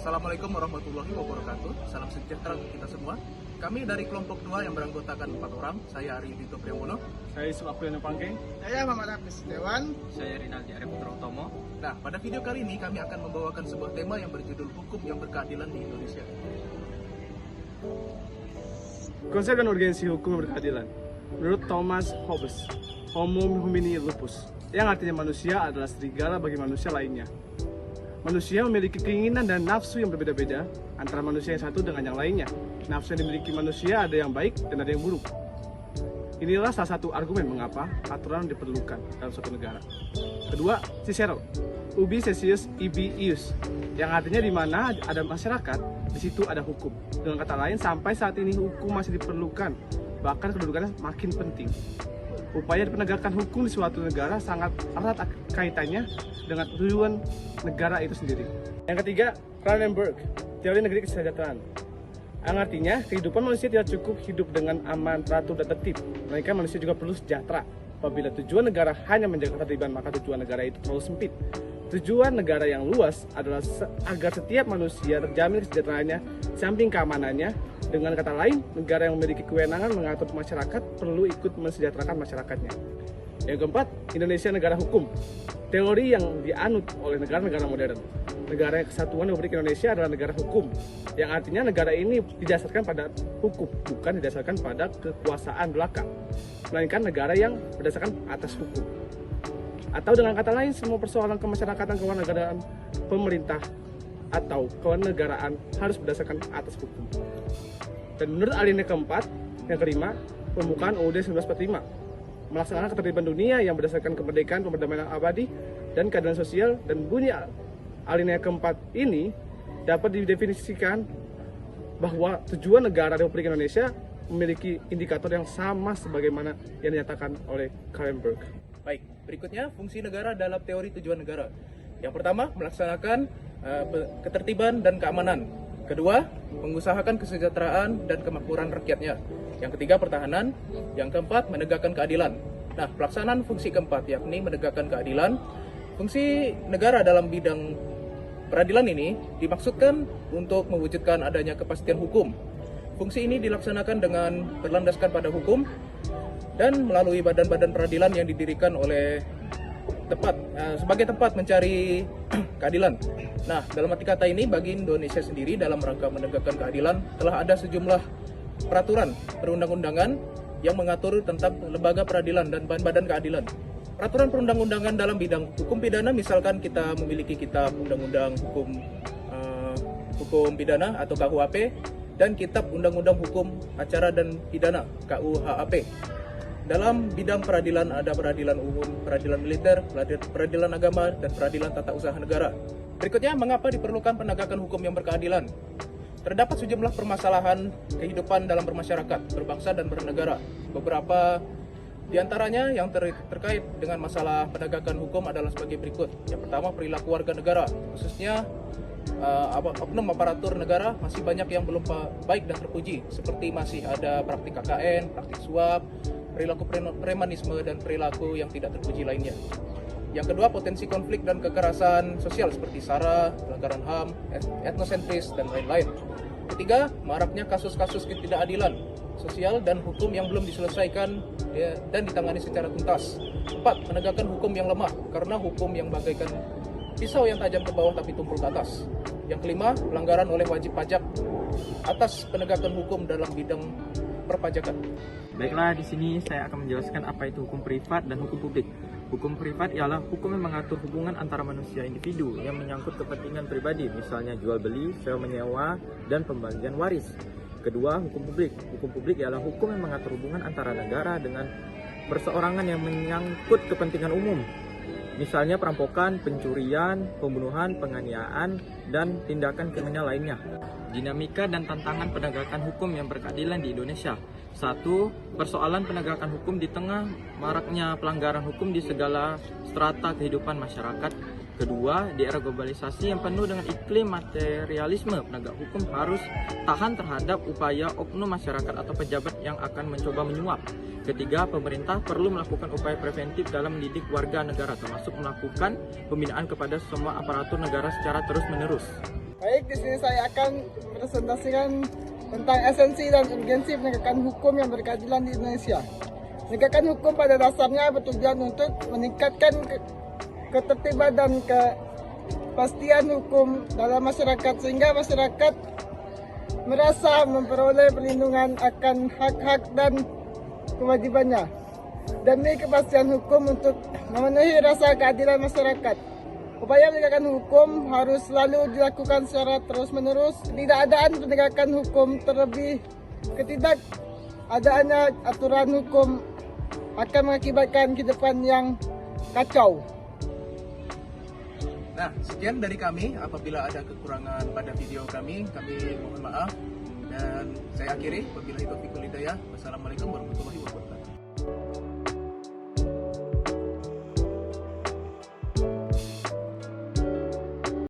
Assalamualaikum warahmatullahi wabarakatuh. Salam sejahtera untuk kita semua. Kami dari kelompok 2 yang beranggotakan 4 orang. Saya Ari Dito Priamono. Saya Yusuf Apriano Pangkeng. Saya Muhammad Hafiz Dewan. Saya Rinaldi Arif Putrotomo. Nah, pada video kali ini kami akan membawakan sebuah tema yang berjudul Hukum yang Berkeadilan di Indonesia. Konsep dan urgensi hukum yang berkeadilan. Menurut Thomas Hobbes, Homo homini lupus, yang artinya manusia adalah serigala bagi manusia lainnya. Manusia memiliki keinginan dan nafsu yang berbeda-beda antara manusia yang satu dengan yang lainnya. Nafsu yang dimiliki manusia ada yang baik dan ada yang buruk. Inilah salah satu argumen mengapa aturan diperlukan dalam suatu negara. Kedua, Cicero, ubi cessius ibi ius, yang artinya di mana ada masyarakat, di situ ada hukum. Dengan kata lain, sampai saat ini hukum masih diperlukan, bahkan kedudukannya makin penting. Upaya penegakan hukum di suatu negara sangat erat kaitannya dengan tujuan negara itu sendiri. Yang ketiga, Cronenberg, teori negeri kesejahteraan. Yang artinya, kehidupan manusia tidak cukup hidup dengan aman, teratur, dan tertib, melainkan manusia juga perlu sejahtera. Apabila tujuan negara hanya menjaga ketertiban, maka tujuan negara itu terlalu sempit. Tujuan negara yang luas adalah agar setiap manusia terjamin kesejahteraannya, samping keamanannya. Dengan kata lain, negara yang memiliki kewenangan mengatur masyarakat perlu ikut mensejahterakan masyarakatnya. Yang keempat, Indonesia negara hukum. Teori yang dianut oleh negara-negara modern. Negara Kesatuan Republik Indonesia adalah negara hukum, yang artinya negara ini didasarkan pada hukum, bukan didasarkan pada kekuasaan belaka, melainkan negara yang berdasarkan atas hukum. Atau dengan kata lain, semua persoalan kemasyarakatan, kewarganegaraan, pemerintah, atau kewarganegaraan harus berdasarkan atas hukum. Dan menurut alinea keempat, yang kelima, pembukaan UUD 1945, melaksanakan ketertiban dunia yang berdasarkan kemerdekaan, perdamaian abadi, dan keadilan sosial. Dan bunyi alinea keempat ini dapat didefinisikan bahwa tujuan negara Republik Indonesia memiliki indikator yang sama sebagaimana yang dinyatakan oleh Cronenberg. Baik, berikutnya fungsi negara dalam teori tujuan negara. Yang pertama, melaksanakan ketertiban dan keamanan. Kedua, mengusahakan kesejahteraan dan kemakmuran rakyatnya. Yang ketiga, pertahanan. Yang keempat, menegakkan keadilan. Nah, pelaksanaan fungsi keempat yakni menegakkan keadilan. Fungsi negara dalam bidang peradilan ini dimaksudkan untuk mewujudkan adanya kepastian hukum. Fungsi ini dilaksanakan dengan berlandaskan pada hukum dan melalui badan-badan peradilan yang didirikan oleh sebagai tempat mencari keadilan. Nah, dalam arti kata ini, bagi Indonesia sendiri dalam rangka menegakkan keadilan telah ada sejumlah peraturan perundang-undangan yang mengatur tentang lembaga peradilan dan badan keadilan. Peraturan perundang-undangan dalam bidang hukum pidana, misalkan kita memiliki kitab undang-undang hukum pidana atau KUHP, dan kitab undang-undang hukum acara dan pidana KUHAP. Dalam bidang peradilan ada peradilan umum, peradilan militer, peradilan agama, dan peradilan tata usaha negara. Berikutnya, mengapa diperlukan penegakan hukum yang berkeadilan? Terdapat sejumlah permasalahan kehidupan dalam bermasyarakat, berbangsa, dan bernegara. Beberapa di antaranya yang terkait dengan masalah penegakan hukum adalah sebagai berikut. Yang pertama, perilaku warga negara, khususnya oknum aparatur negara masih banyak yang belum baik dan terpuji, seperti masih ada praktik KKN, praktik suap, perilaku premanisme, dan perilaku yang tidak terpuji lainnya. Yang kedua, potensi konflik dan kekerasan sosial seperti SARA, pelanggaran HAM, etnosentris, dan lain-lain. Ketiga, maraknya kasus-kasus ketidakadilan sosial dan hukum yang belum diselesaikan dan ditangani secara tuntas. Empat, penegakan hukum yang lemah karena hukum yang bagaikan pisau yang tajam ke bawah tapi tumpul ke atas. Yang kelima, pelanggaran oleh wajib pajak atas penegakan hukum dalam bidang perpajakan. Baiklah, di sini saya akan menjelaskan apa itu hukum privat dan hukum publik. Hukum privat ialah hukum yang mengatur hubungan antara manusia individu yang menyangkut kepentingan pribadi, misalnya jual beli, sewa menyewa, dan pembagian waris. Kedua, hukum publik. Hukum publik ialah hukum yang mengatur hubungan antara negara dengan perseorangan yang menyangkut kepentingan umum, misalnya perampokan, pencurian, pembunuhan, penganiayaan, dan tindakan kriminal lainnya. Dinamika dan tantangan penegakan hukum yang berkeadilan di Indonesia. 1. Persoalan penegakan hukum di tengah maraknya pelanggaran hukum di segala strata kehidupan masyarakat. Kedua, di era globalisasi yang penuh dengan iklim materialisme, penegak hukum harus tahan terhadap upaya oknum masyarakat atau pejabat yang akan mencoba menyuap. Ketiga, pemerintah perlu melakukan upaya preventif dalam mendidik warga negara, termasuk melakukan pembinaan kepada semua aparatur negara secara terus-menerus. Baik, di sini saya akan presentasikan tentang esensi dan urgensi penegakan hukum yang berkeadilan di Indonesia. Penegakan hukum pada dasarnya bertujuan untuk meningkatkan ketertiban dan kepastian hukum dalam masyarakat sehingga masyarakat merasa memperoleh perlindungan akan hak-hak dan kewajibannya demi kepastian hukum untuk memenuhi rasa keadilan masyarakat. Upaya penegakan hukum harus selalu dilakukan secara terus-menerus. Ketidakadaan penegakan hukum terlebih ketidakadaannya aturan hukum akan mengakibatkan kehidupan yang kacau. Nah, sekian dari kami. Apabila ada kekurangan pada video kami mohon maaf. Dan saya akhiri. Wabillahi taufiq wal hidayah. Wassalamualaikum warahmatullahi wabarakatuh.